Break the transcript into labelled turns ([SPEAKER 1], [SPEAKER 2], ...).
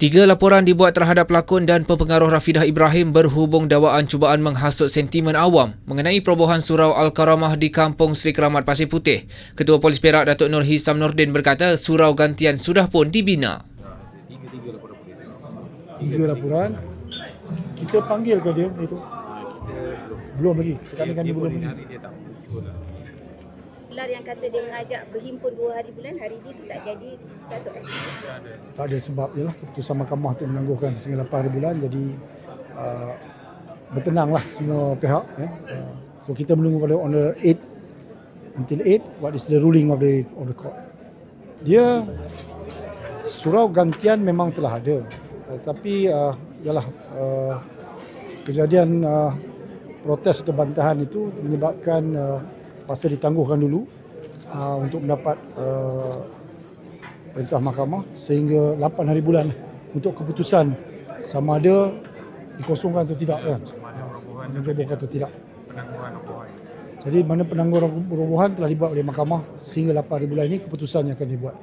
[SPEAKER 1] 3 laporan dibuat terhadap pelakon dan pepengaruh Rafidah Ibrahim berhubung dakwaan cubaan menghasut sentimen awam mengenai perobohan surau Al-Karamah di Kampung Seri Keramat Pasir Putih. Ketua Polis Perak Datuk Nur Hisam Nordin berkata surau gantian sudah pun dibina.
[SPEAKER 2] 3 laporan. Kita panggil ke dia itu? Belum lagi. Sekarang kami belum lagi.
[SPEAKER 3] Ular yang kata dia mengajak berhimpun 2 hari bulan, hari ini tu tak jadi, Datuk?
[SPEAKER 2] Tak ada sebab je lah. Keputusan mahkamah tu menangguhkan sehingga 8 hari bulan. Jadi bertenanglah semua pihak. So kita menunggu pada on the 8 until 8 what is the ruling of the court. Dia surau gantian memang telah ada. Tapi ialah kejadian protes atau bantahan itu menyebabkan pasal ditangguhkan dulu untuk mendapat perintah mahkamah sehingga 8 hari bulan untuk keputusan sama ada dikosongkan atau tidak kan. Dirobohkan atau tidak. Jadi mana penangguhan robohan telah dibuat oleh mahkamah sehingga 8 hari bulan ini keputusan yang akan dibuat.